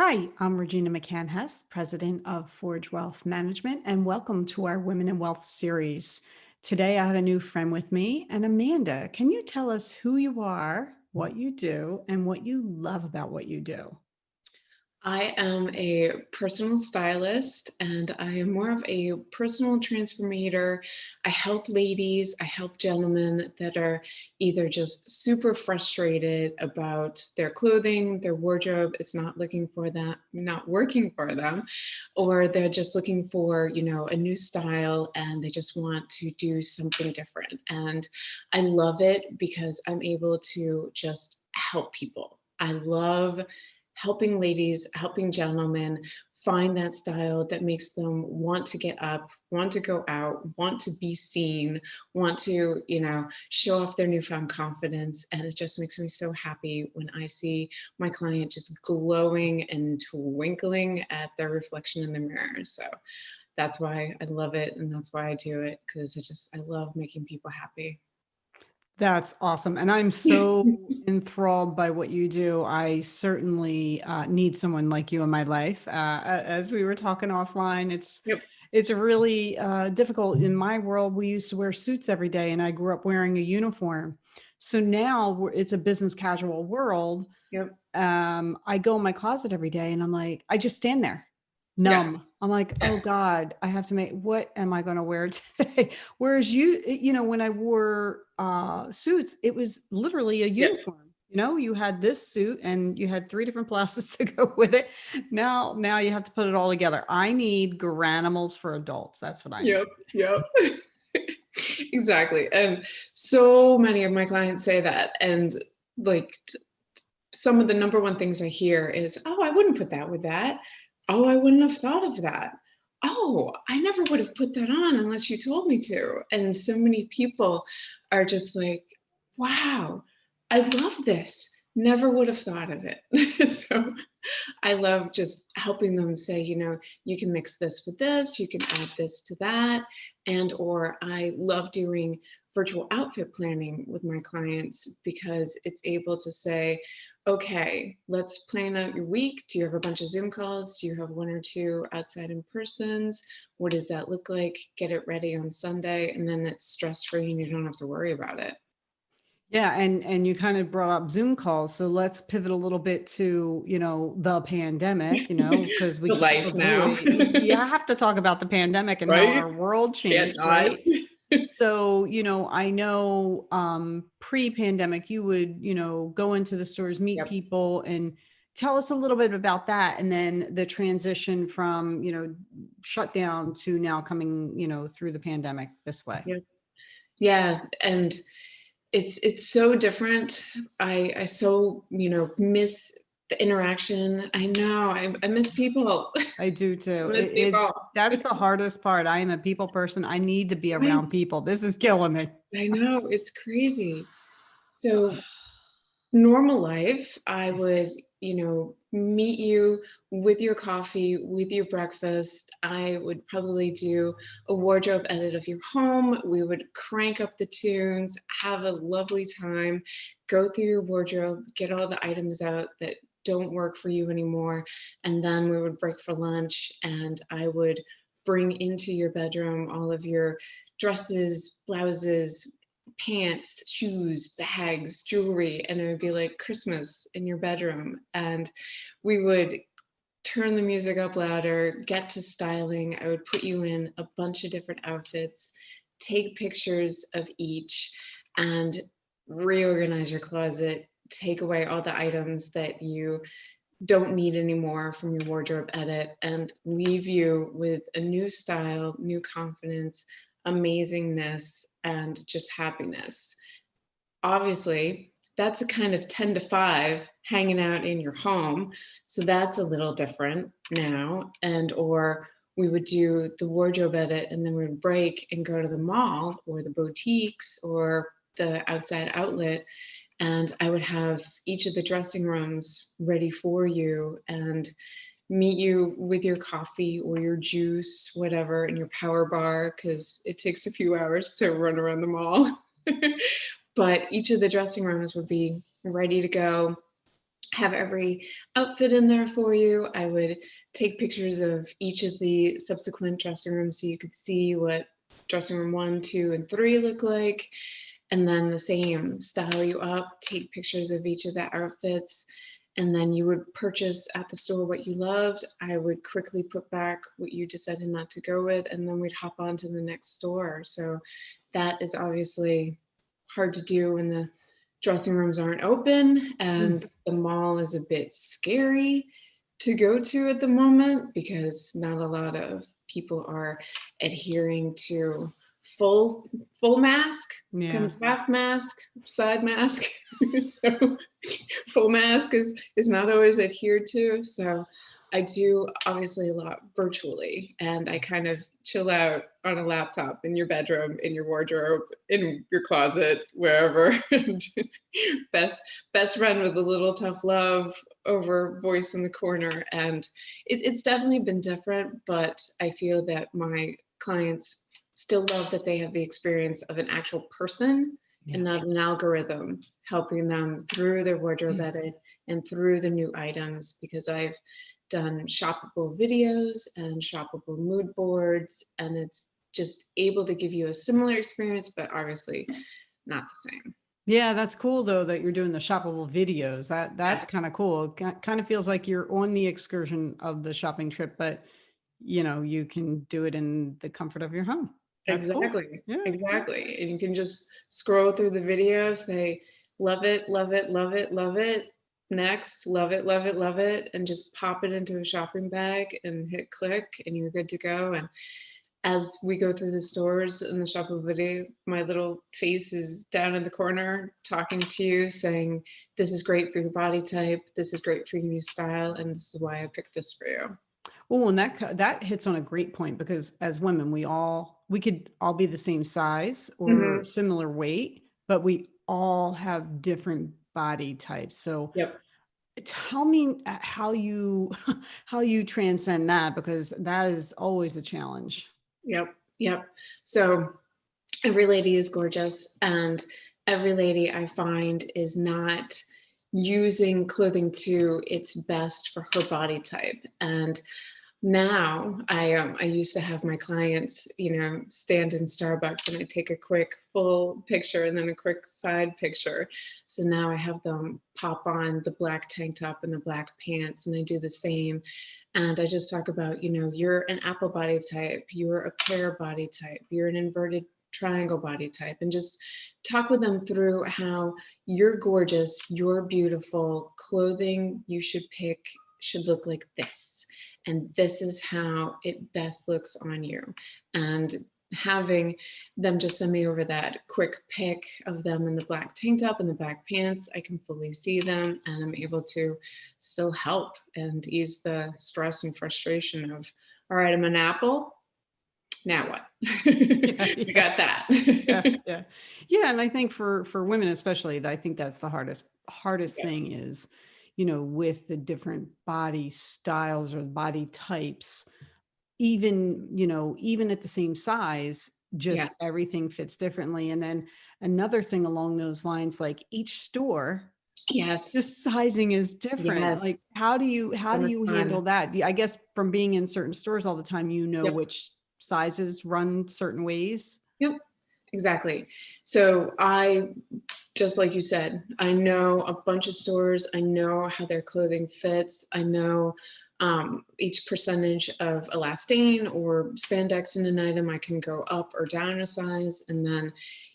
Hi, I'm Regina McCann-Hess, president of Forge Wealth Management, and welcome to our Women in Wealth series. Today, I have a new friend with me, and Amanda, can you tell us who you are, what you do, and what you love about what you do? I am a personal stylist and I am more of a personal transformator. I help ladies, I help gentlemen that are either just super frustrated about their clothing, their wardrobe, it's not looking for them, not working for them, or they're just looking for, a new style and they just want to do something different. And I love it because I'm able to just help people. I love helping ladies, helping gentlemen find that style that makes them want to get up, want to go out, want to be seen, want to, show off their newfound confidence. And it just makes me so happy when I see my client just glowing and twinkling at their reflection in the mirror. So that's why I love it. And that's why I do it, because I love making people happy. That's awesome. And I'm so enthralled by what you do. I certainly need someone like you in my life. As we were talking offline, Yep. it's really difficult. In my world, we used to wear suits every day, and I grew up wearing a uniform. So now it's a business casual world. Yep. I go in my closet every day and I'm like, I just stand there Yeah. numb. I'm like, oh Yeah. God, I have to make, what am I going to wear today? Whereas when I wore suits, it was literally a Yeah. uniform. You had this suit and you had three different blouses to go with it. Now you have to put it all together. I need granimals for adults. That's what I Yep. need. Yep. Exactly. And so many of my clients say that. And like some of the number one things I hear is, oh, I wouldn't put that with that. Oh, I wouldn't have thought of that. Oh, I never would have put that on unless you told me to. And so many people are just like, wow, I love this. Never would have thought of it. So I love just helping them say, you can mix this with this, you can add this to that. And or I love doing virtual outfit planning with my clients because it's able to say, okay, let's plan out your week. Do you have a bunch of Zoom calls? Do you have one or two outside in persons? What does that look like? Get it ready on Sunday, and then it's stress free and you don't have to worry about it. Yeah, and you kind of brought up Zoom calls, so let's pivot a little bit to, the pandemic, because we The can't life now. avoid, you have to talk about the pandemic and how Right? our world Can't changed, not. right? So, I know pre-pandemic you would, go into the stores, meet Yep. people, and tell us a little bit about that, and then the transition from, shutdown to now coming, through the pandemic this way. Yep. Yeah. And it's so different. I so, miss the interaction. I know. I miss people. I I do too. miss people. That's the hardest part. I am a people person. I need to be Right. around people. This is killing me. I know. It's crazy. So normal life, I would, meet you with your coffee, with your breakfast. I would probably do a wardrobe edit of your home. We would crank up the tunes, have a lovely time, go through your wardrobe, get all the items out that don't work for you anymore. And then we would break for lunch and I would bring into your bedroom all of your dresses, blouses, pants, shoes, bags, jewelry, and it would be like Christmas in your bedroom. And we would turn the music up louder, get to styling. I would put you in a bunch of different outfits, take pictures of each, and reorganize your closet, take away all the items that you don't need anymore from your wardrobe edit, and leave you with a new style, new confidence, amazingness, and just happiness. Obviously, that's a kind of 10 to 5 hanging out in your home. So that's a little different now. And or we would do the wardrobe edit and then we'd break and go to the mall or the boutiques or the outside outlet. And I would have each of the dressing rooms ready for you and meet you with your coffee or your juice, whatever, and your power bar, because it takes a few hours to run around the mall. But each of the dressing rooms would be ready to go. have every outfit in there for you. I would take pictures of each of the subsequent dressing rooms so you could see what dressing room 1, 2, and 3 look like. And then the same, style you up, take pictures of each of the outfits, and then you would purchase at the store what you loved. I would quickly put back what you decided not to go with, and then we'd hop on to the next store. So that is obviously hard to do when the dressing rooms aren't open Mm. and the mall is a bit scary to go to at the moment because not a lot of people are adhering to full full mask. It's kind Yeah. of half mask, side mask. So full mask is not always adhered to. So I do obviously a lot virtually, and I kind of chill out on a laptop in your bedroom, in your wardrobe, in your closet, wherever. And best best friend with a little tough love over voice in the corner, and it's definitely been different. But I feel that my clients still love that they have the experience of an actual person and Yeah. not an algorithm helping them through their wardrobe Mm. edit and through the new items, because I've done shoppable videos and shoppable mood boards, and it's just able to give you a similar experience, but obviously not the same. Yeah, that's cool though that you're doing the shoppable videos. That's Yeah, kind of cool. Kind of feels like you're on the excursion of the shopping trip, but you can do it in the comfort of your home. That's cool. exactly, Yeah. exactly. And you can just scroll through the video, say, love it, love it, love it, love it. Next, love it, love it, love it, and just pop it into a shopping bag and hit click, and you're good to go. And as we go through the stores in the shoppable video, my little face is down in the corner talking to you, saying, this is great for your body type, this is great for your new style, and this is why I picked this for you. Oh, and that hits on a great point because as women, we could all be the same size or Mhm. similar weight, but we all have different body types. So Yep. tell me how you how you transcend that because that is always a challenge. Yep. Yep. So every lady is gorgeous, and every lady I find is not using clothing to its best for her body type. And now I used to have my clients, stand in Starbucks and I take a quick full picture and then a quick side picture. So now I have them pop on the black tank top and the black pants, and I do the same. And I just talk about, you're an apple body type, you're a pear body type, you're an inverted triangle body type, and just talk with them through how you're gorgeous, you're beautiful, clothing you should pick should look like this, and this is how it best looks on you. And having them just send me over that quick pic of them in the black tank top and the black pants, I can fully see them, and I'm able to still help and ease the stress and frustration of, all right, I'm an apple. Now what? Yeah, We yeah. got that. Yeah, yeah. Yeah, and I think for women especially, I think that's the hardest Yeah. thing is, with the different body styles or body types, even at the same size, Yeah. just everything fits differently. And then another thing along those lines, like each store, the Yes. sizing is different. Yes. Like how So do much you handle fun. that? I guess from being in certain stores all the time, Yep. which sizes run certain ways. Yep. Exactly. So just like you said, I know a bunch of stores. I know how their clothing fits. I know each percentage of elastane or spandex in an item. I can go up or down a size. And then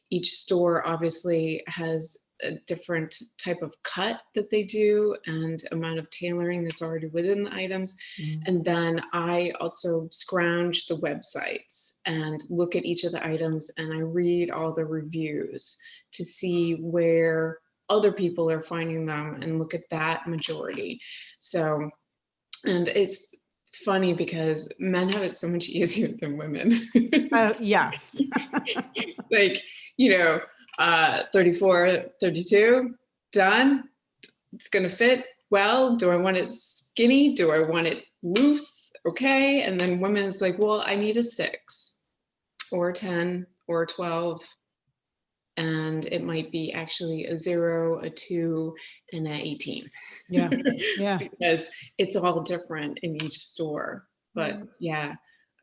each store obviously has a different type of cut that they do and amount of tailoring that's already within the items. Mm. And then I also scrounge the websites and look at each of the items, and I read all the reviews to see where other people are finding them and look at that majority. So, and it's funny because men have it so much easier than women. Yes. Like, you know, 34, 32, done. It's going to fit well. Do I want it skinny? Do I want it loose? Okay. And then women is like, well, I need a 6 or a 10 or a 12. and it might be actually a 0, a 2, and a 18 Yeah. Yeah. because it's all different in each store. But Right. yeah,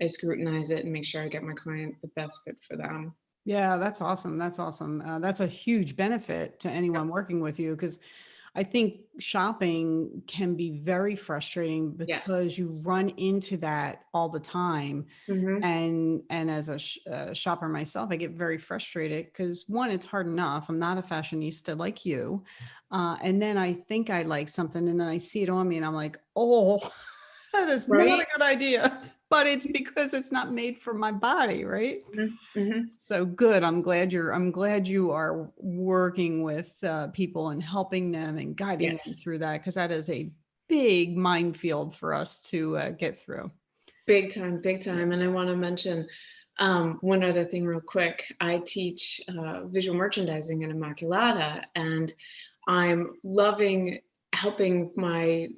I scrutinize it and make sure I get my client the best fit for them. Yeah, that's awesome. That's awesome. That's a huge benefit to Yep. anyone working with you because I think shopping can be very frustrating Yes. because you run into that all the time. Mhm. And as a shopper myself, I get very frustrated because one, it's hard enough. I'm not a fashionista like you, and then I think I like something, and then I see it on me, and I'm like, oh, that is not a Right? good idea. But it's because it's not made for my body, right? Mhm. Mhm. So good. I'm glad you are working with people and helping them and guiding them Yes. through that because that is a big minefield for us to get through. Big Yeah. time, and I wanna mention, one other thing real quick. I teach, visual merchandising in Immaculata, and I'm loving helping my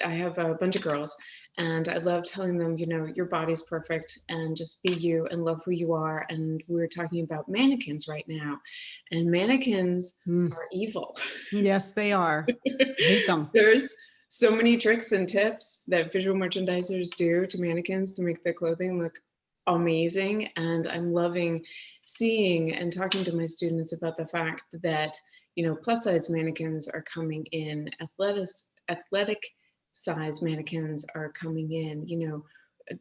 I have a bunch of girls, and I love telling them, "Your body's perfect, and just be you and love who you are," and we're talking about mannequins right now, and mannequins Mm. are evil. Yes, they are. I hate them. There's so many tricks and tips that visual merchandisers do to mannequins to make their clothing look amazing. And I'm loving seeing and talking to my students about the fact that, plus size mannequins are coming in, athletic size mannequins are coming in,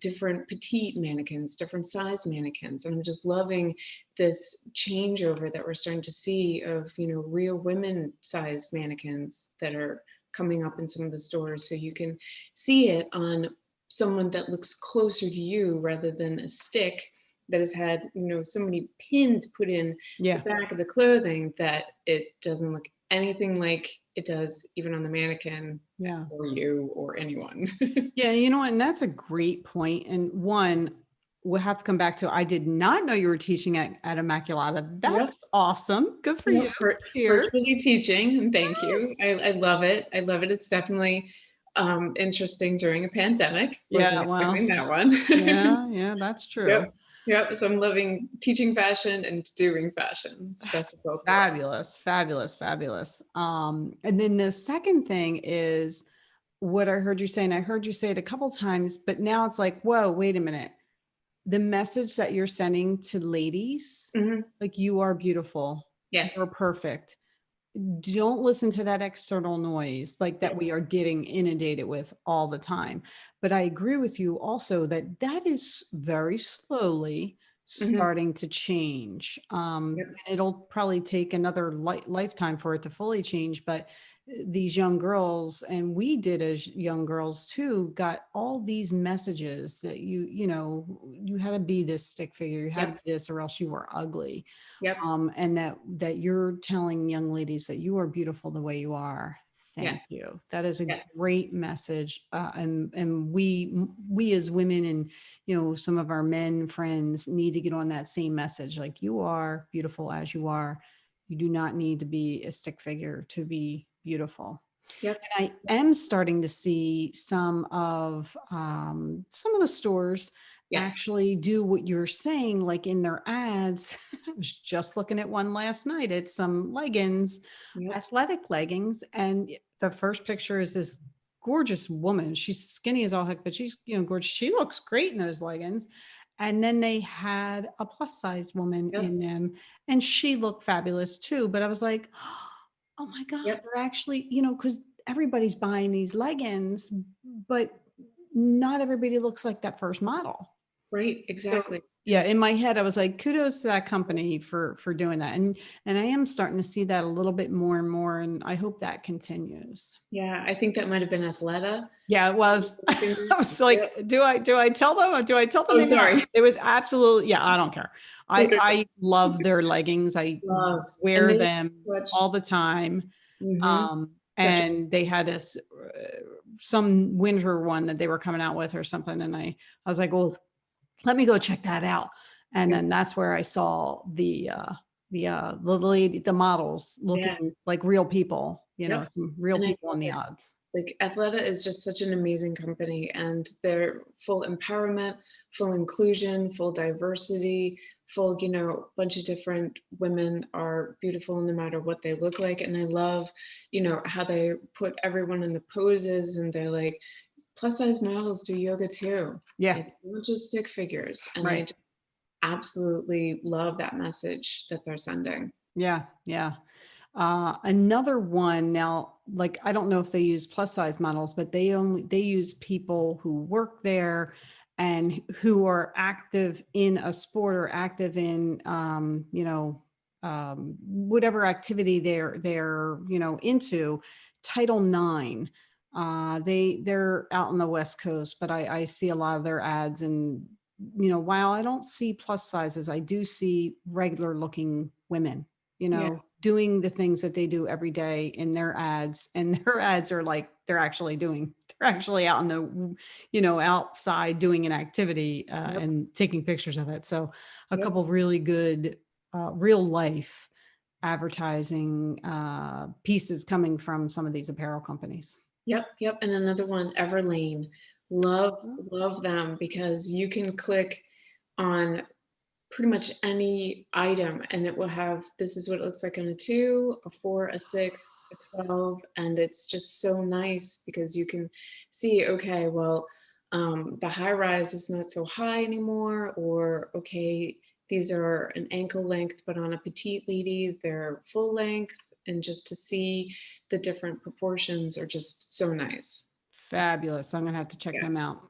different petite mannequins, different size mannequins. And I'm just loving this changeover that we're starting to see of, real women size mannequins that are coming up in some of the stores. So you can see it on someone that looks closer to you rather than a stick that has had, so many pins put in the Yeah. back of the clothing that it doesn't look anything like it does even on the mannequin Yeah. or you or anyone. Yeah, you know, and that's a great point. And one, we'll have to come back to I did not know you were teaching at Immaculata. That Yep. is awesome. Good for you. Yep, Cheers. virtually teaching, and thank you. Yes. I love it. I love it. It's definitely, interesting during a pandemic. Wasn't Yeah, expecting well, that one. yeah, yeah, that's Yep. true. Yep, so I'm loving teaching fashion and doing fashion. It's best That's of both worlds. fabulous, fabulous, fabulous. And then the second thing is what I heard you say, and I heard you say it a couple times, but now it's like, whoa, wait a minute. The message that you're sending to ladies, Mhm. like you are beautiful, Yes. you're perfect. Don't listen to that external noise like that Yep. we are getting inundated with all the time. But I agree with you also that that is very slowly Mhm. starting to change. Yep. And it'll probably take another lifetime for it to fully change. But these young girls, and we did as young girls too, got all these messages that you had to be this stick figure, you had to Yep. be this, or else you were ugly, Yep. and that you're telling young ladies that you are beautiful the way you are. Thank Yes. you. That is a Yes. great message, and we as women and some of our men friends need to get on that same message. Like you are beautiful as you are. You do not need to be a stick figure to be beautiful. Yep. And I am starting to see some of the stores Yes. actually do what you're saying, like in their ads. I was just looking at one last night at some leggings, Yep. athletic leggings, and the first picture is this gorgeous woman. She's skinny as all heck, but she's gorgeous. She looks great in those leggings. And then they had a plus size woman Yep. in them, and she looked fabulous too. But I was like, oh my God, Yep. they're actually, because everybody's buying these leggings, but not everybody looks like that first model. Right. So Exactly. yeah, in my head, I was like, kudos to that company for doing that. And I am starting to see that a little bit more and more. And I hope that continues. Yeah, I think that might have been Athleta. Yeah, it was. I was Yep. like, do I tell them or do I tell them Oh, maybe not? sorry. It was absolutely, yeah, I don't care. I Okay. I love their leggings. I Love, and wear they them such all the time. mhm, such And they had this some winter one that they were coming out with or something. And I was like, well, let me go check that out. And yep, then that's where I saw the lady, the models yeah, looking like real people, yep, some real and I people love on the it. odds. Like, Athleta is just such an amazing company, and they're full empowerment, full inclusion, full diversity, full, bunch of different women are beautiful no matter what they look like. And I love, how they put everyone in the poses and they're like, plus size models do yoga too. Yeah. It's not just stick figures. And I Right. just absolutely love that message that they're sending. Yeah. Yeah. Another one now, like I don't know if they use plus size models, but they use people who work there and who are active in a sport or active in whatever activity they're into. Title IX. They're out on the West Coast, but I see a lot of their ads, and while I don't see plus sizes, I do see regular looking women, Yeah. doing the things that they do every day in their ads. And their ads are like they're actually out in the, outside doing an activity Yep. and taking pictures of it. So a Yep. couple really good real life advertising pieces coming from some of these apparel companies. Yep. Yep. And another one, Everlane. Love them because you can click on pretty much any item and it will have this is what it looks like on a 2, a 4, a 6, a 12, and it's just so nice because you can see, okay, well, the high rise is not so high anymore, or okay, these are an ankle length but on a petite lady they're full length, and just to see the different proportions are just so nice. Fabulous. I'm gonna have to check Yeah, them out.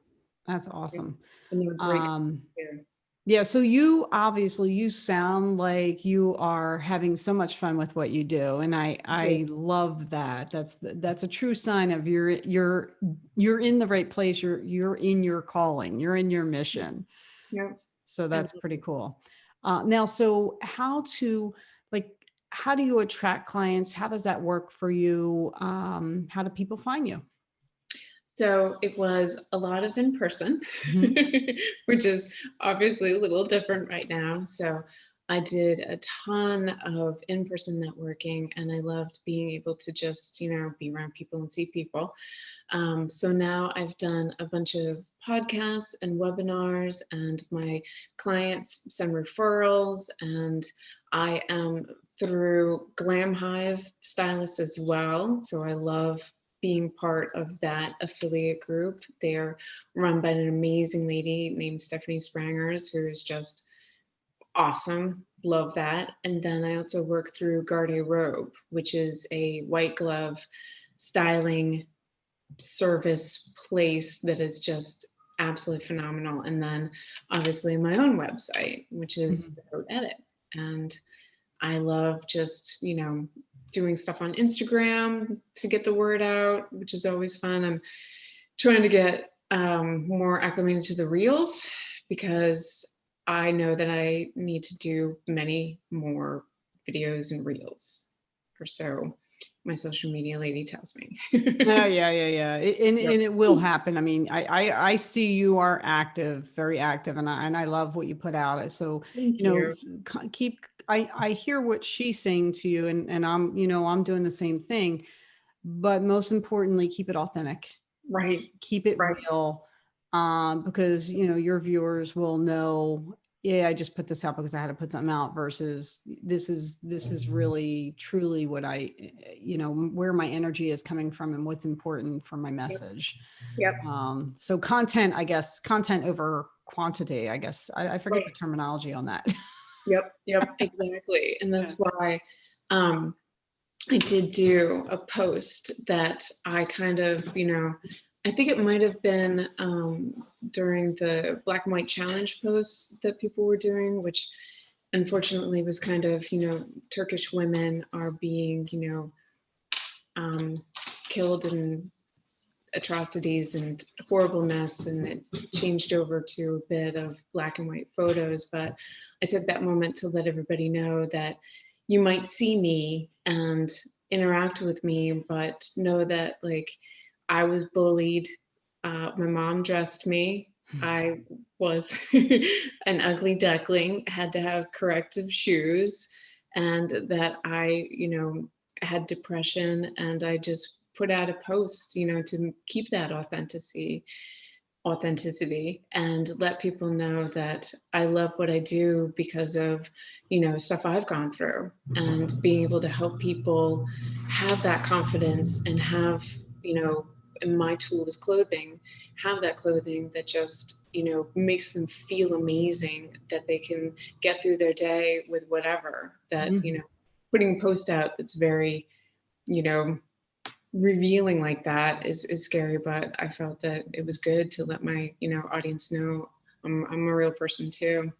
That's yeah. awesome. And they're great Um, too. Yeah, so you sound like you are having so much fun with what you do, and I love that. That's a true sign of you're in the right place. You're in your calling. You're in your mission. Yep. So I that's pretty cool. Now, so like how do you attract clients? How does that work for you? How do people find you? So it was a lot of in person, Mhm. which is obviously a little different right now. So I did a ton of in person networking and I loved being able to just, be around people and see people. So now I've done a bunch of podcasts and webinars, and my clients send referrals, and I am through Glam Hive Stylist as well. So I love being part of that affiliate group. They're run by an amazing lady named Stephanie Sprangers, who is just awesome. Love that. And then I also work through Garde Robe, which is a white glove styling service place that is just absolutely phenomenal. And then obviously my own website, which is Mhm. the Haute Edit. And I love just, doing stuff on Instagram to get the word out, which is always fun. I'm trying to get more acclimated to the reels because I know that I need to do many more videos and reels, or so my social media lady tells me. Oh, yeah, yeah, yeah. Yep. And it will happen. I mean, I see you are active, very active, and I love what you put out. So, Thank you. keep. I hear what she's saying to you, and I'm doing the same thing. But most importantly, keep it authentic. Right. Keep it Right. real, because your viewers will know. Yeah, I just put this out because I had to put something out. Versus this is really truly what where my energy is coming from and what's important for my Yep. message. Yep. So content, I guess, content over quantity. I guess I forget the Right. terminology on that. Yep. Yep. Exactly. And Yeah. that's why um, I did do a post that I kind of, I think it might have been during the Black and White Challenge posts that people were doing, which unfortunately was kind of, Turkish women are being, um, killed in atrocities and horribleness, and it changed over to a bit of black and white photos. But I took that moment to let everybody know that you might see me and interact with me, but know that like I was bullied. My mom dressed me. I was an ugly duckling, had to have corrective shoes, and that I, had depression, and I just put out a post, to keep that authenticity and let people know that I love what I do because of, stuff I've gone through, and being able to help people have that confidence and have, and my tool is clothing, have that clothing that just, makes them feel amazing, that they can get through their day with whatever that, Mhm. putting a post out that's very, you know, revealing like that is scary, but I felt that it was good to let my, audience know I'm a real person too.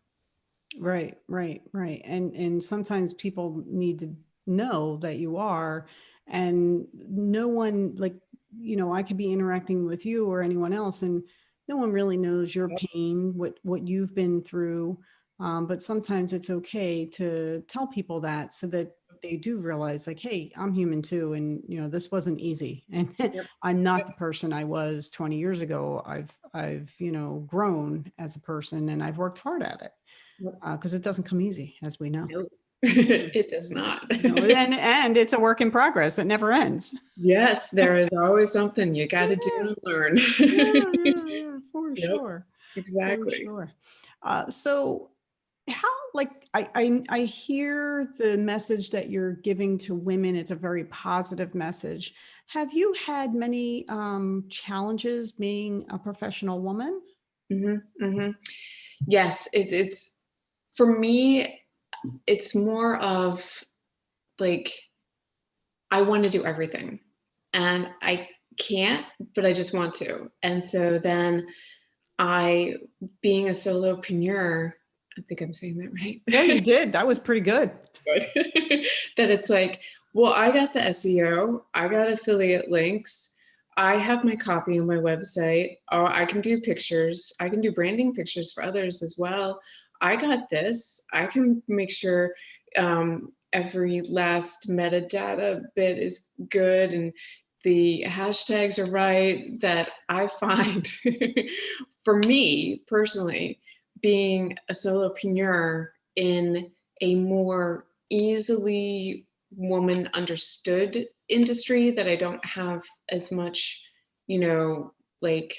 Right, right, right. And sometimes people need to know that you are, and no one like, I could be interacting with you or anyone else, and no one really knows your Yep, pain, what you've been through. But sometimes it's okay to tell people that so that they do realize, like, hey, I'm human too, and this wasn't easy, and yep, I'm not yep, the person I was 20 years ago. I've grown as a person, and I've worked hard at it yep. because it doesn't come easy, as we know. No, it does not. And it's a work in progress. It never ends. Yes, there is always something you got to do Yeah, and learn. yeah, yeah, yeah, for Yep, sure, for exactly. sure. So how like I hear the message that you're giving to women. It's a very positive message. Have you had many challenges being a professional woman? Hmm, hmm. Yes, it's for me. It's more of like I want to do everything, and I can't, but I just want to. And so then I, being a solopreneur, I think I'm saying that Yeah, you right. did. That was pretty good. Good. That it's like, well, I got the SEO, I got affiliate links, I have my copy on my website, or I can do pictures, I can do branding pictures for others as well. I got this. I can make sure every last metadata bit is good and the hashtags are right. That I find for me personally, being a solopreneur in a more easily woman understood industry, that I don't have as much, like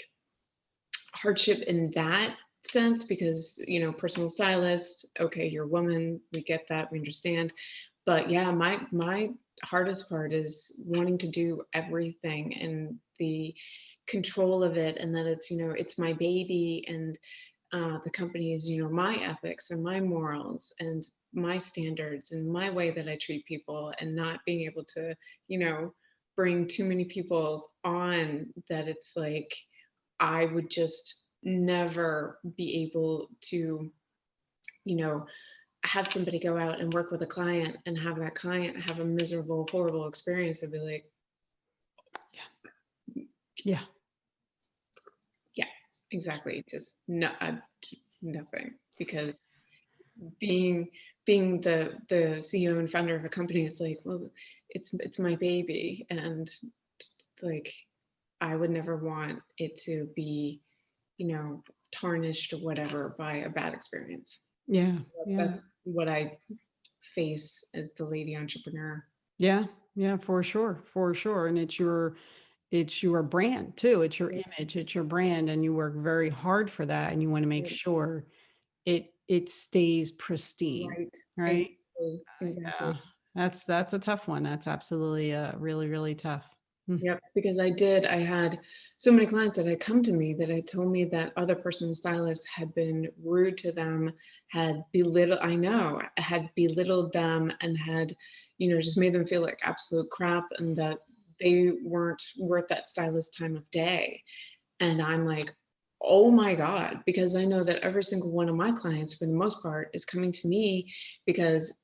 hardship in that sense, because, personal stylist, okay, you're a woman, we get that, we understand. But yeah, my hardest part is wanting to do everything and the control of it, and that it's, it's my baby, and the company is, my ethics and my morals and my standards and my way that I treat people, and not being able to, you know, bring too many people on, that it's like I would just never be able to, you know, have somebody go out and work with a client and have that client have a miserable, horrible experience and be like, Yeah. yeah, exactly. Just no, nothing. Because being the CEO and founder of a company, it's like, well, it's my baby, and like I would never want it to be, tarnished or whatever by a bad experience. Yeah. Yeah. That's what I face as the lady entrepreneur. Yeah. Yeah, for sure. For sure. And it's your brand too. It's your Right, image, it's your brand, and you work very hard for that, and you want to make right, sure it stays pristine, right. right? Exactly, Yeah. exactly. That's a tough one. That's absolutely really really tough. Mm. Yep, because I had so many clients that had come to me that had told me that other personal stylists had been rude to them, had belittled them, and had, just made them feel like absolute crap, and that they weren't worth that stylist time of day. And I'm like, oh my God, because I know that every single one of my clients, for the most part, is coming to me because,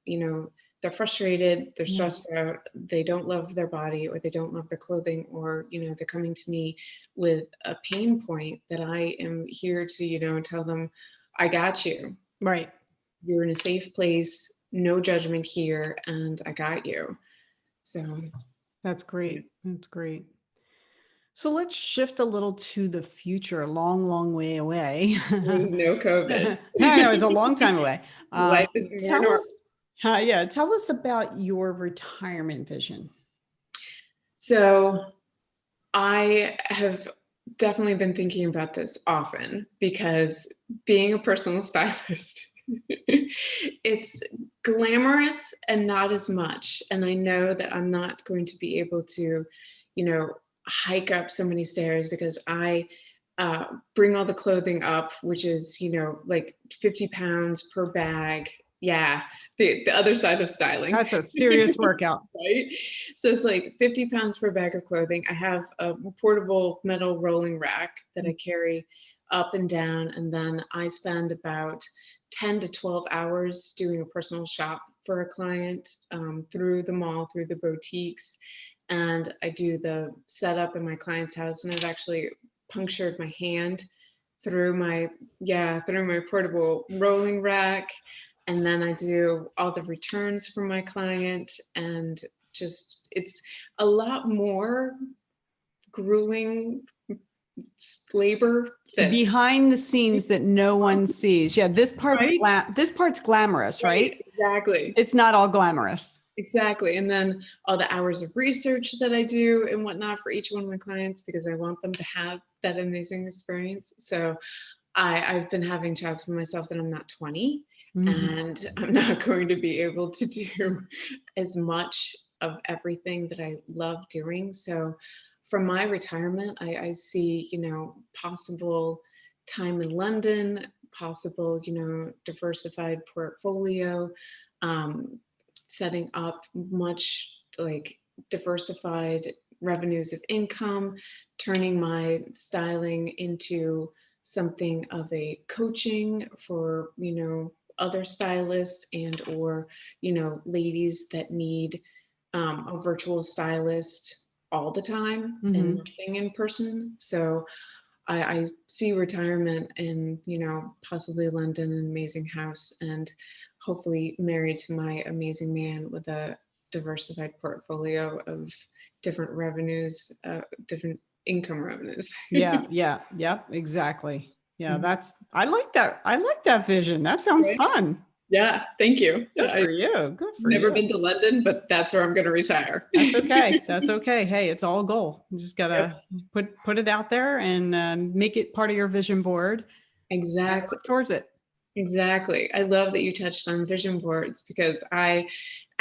they're frustrated, they're Yeah. stressed out, they don't love their body, or they don't love their clothing, or, they're coming to me with a pain point that I am here to, tell them, I got you. Right. You're in a safe place, no judgment here, and I got you. So, That's yeah, great. That's great. So let's shift a little to the future, a long, long way away. there's no COVID. I know it's a long time away. Life is more Tell normal. us, yeah, tell us about your retirement vision. So I have. definitely been thinking about this often because being a personal stylist, it's glamorous and not as much. And I know that I'm not going to be able to, hike up so many stairs because I bring all the clothing up, which is, like 50 pounds per bag. Yeah, the other side of styling. That's a serious workout. Right? So it's like 50 pounds per bag of clothing. I have a portable metal rolling rack that I carry up and down. And then I spend about 10 to 12 hours doing a personal shop for a client through the mall, through the boutiques. And I do the setup in my client's house. And I've actually punctured my hand through my through my portable rolling rack, and then I do all the returns for my client, and just it's a lot more grueling labor that Behind the scenes that no one sees. Yeah, right, this part's glamorous, right, right? exactly. It's not all glamorous. Exactly. And then all the hours of research that I do and whatnot for each one of my clients because I want them to have that amazing experience. So I've been having chats with myself that I'm not 20 Mhm. and I'm not going to be able to do as much of everything that I love doing. So from my retirement, I see, possible time in London, possible, diversified portfolio, um, setting up much like diversified revenues of income, turning my styling into something of a coaching for, other stylists and or, ladies that need a virtual stylist all the time and Mhm. nothing in person. So I see retirement in, possibly London, an amazing house, and hopefully married to my amazing man with a diversified portfolio of different revenues, different income revenues. Yeah, yeah, yep, exactly. Yeah, Mhm. I like that. I like that vision. That sounds Right? fun. Yeah, thank you. Good Yeah, for I've you. Good for never you. been to London, but that's where I'm going to retire. That's okay. That's okay. Hey, it's all goal. You just Yep, gotta put it out there and make it part of your vision board and exactly. work towards it. Exactly. I love that you touched on vision boards because I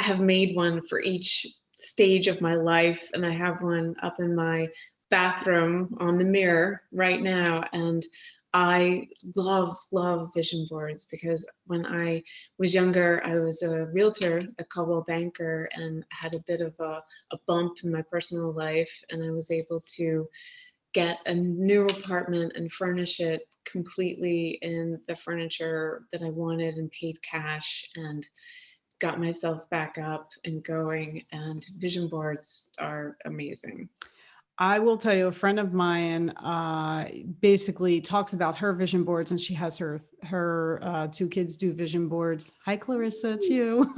have made one for each stage of my life, and I have one up in my bathroom on the mirror right now. And I love vision boards because when I was younger, I was a realtor, a Coldwell banker, and had a bit of a bump in my personal life. And I was able to get a new apartment and furnish it completely in the furniture that I wanted and paid cash and got myself back up and going. And vision boards are amazing. I will tell you, a friend of mine basically talks about her vision boards, and she has her two kids do vision boards. Hi, Clarissa, it's you.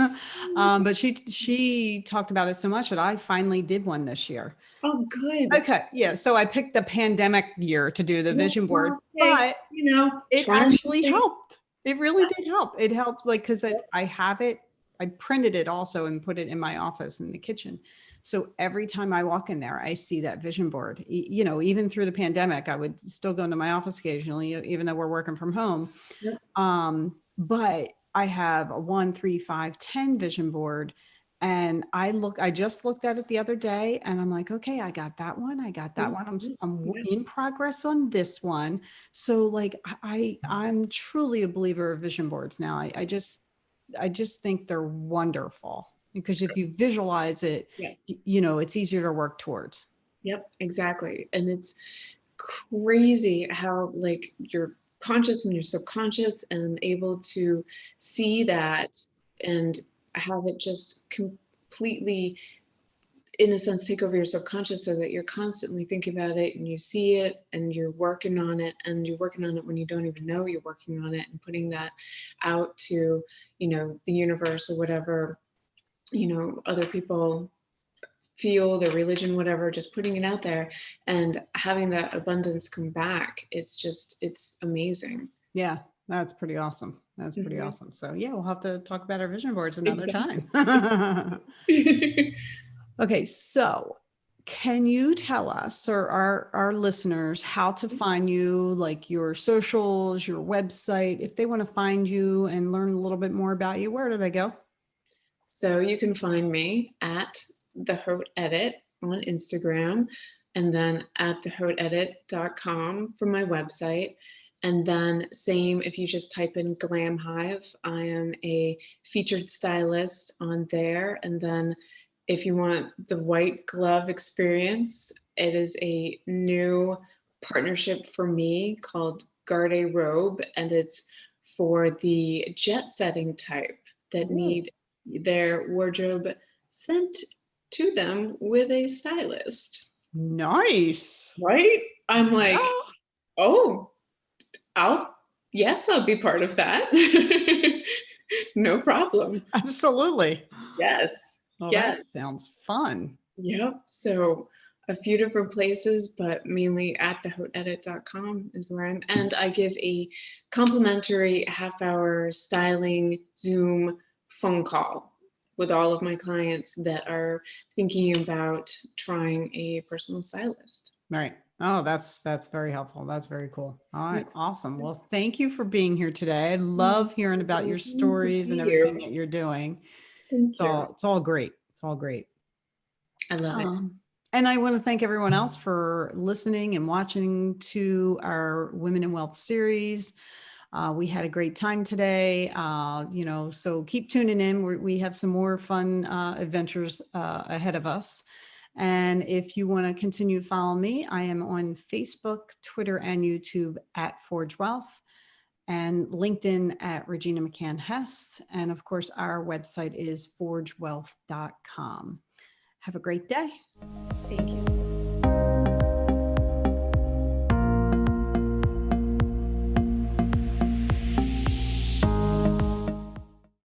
But she talked about it so much that I finally did one this year. Oh, good. Okay, yeah. So I picked the pandemic year to do the Yeah, vision board, well, hey, but it trying new actually things. helped. It really did help. It helped, like, because Yep, I have it, I printed it also and put it in my office in the kitchen. So every time I walk in there, I see that vision board. Even through the pandemic, I would still go into my office occasionally, even though we're working from home. yep, But I have a 1, 3, 5, 10 vision board. And I just looked at it the other day and I'm like, okay, I got that one. I got that yep, one. yep, I'm yep. in progress on this one. So like, I'm truly a believer of vision boards now. I just think they're wonderful because if you visualize it, Yes, it's easier to work towards. yep, exactly. And it's crazy how like you're conscious and you're subconscious and able to see that and have it just completely in a sense take over your subconscious so that you're constantly thinking about it and you see it and you're working on it and you're working on it when you don't even know you're working on it and putting that out to the universe or whatever other people feel, their religion, whatever, just putting it out there and having that abundance come back. It's amazing. Yeah, that's pretty awesome. That's pretty Mhm. awesome. So yeah, we'll have to talk about our vision boards another Exactly. time. Okay, so Can you tell us or our listeners how to find you, like your socials, your website, if they want to find you and learn a little bit more about you, where do they go? So you can find me at the Haute Edit on Instagram, and then at thehautedit.com for my website. And then same if you just type in Glam Hive, I am a featured stylist on there. And then if you want the white glove experience, it is a new partnership for me called Garde Robe, and it's for the jet setting type that Ooh, need their wardrobe sent to them with a stylist, nice. right? I'm like, Yeah, oh, I'll, yes, I'll be part of that. No problem. absolutely. Yes, Well, that yes, sounds fun. yep. So a few different places, but mainly at thehautedit.com is where I'm. And I give a complimentary half-hour styling Zoom phone call with all of my clients that are thinking about trying a personal stylist. Right. Oh, that's very helpful. That's very cool. All right, Yep. awesome. Well, thank you for being here today. I Oh, love hearing you're about your welcome to stories and see everything you. that you're doing. Thank you. It's all great. It's all great. I love it. And I want to thank everyone else for listening and watching to our Women in Wealth series. We had a great time today. So keep tuning in. We have some more fun adventures ahead of us. And if you want to continue to follow me, I am on Facebook, Twitter, and YouTube at Forge Wealth, and LinkedIn at Regina McCann Hess. And of course, our website is forgewealth.com. Have a great day. Thank you.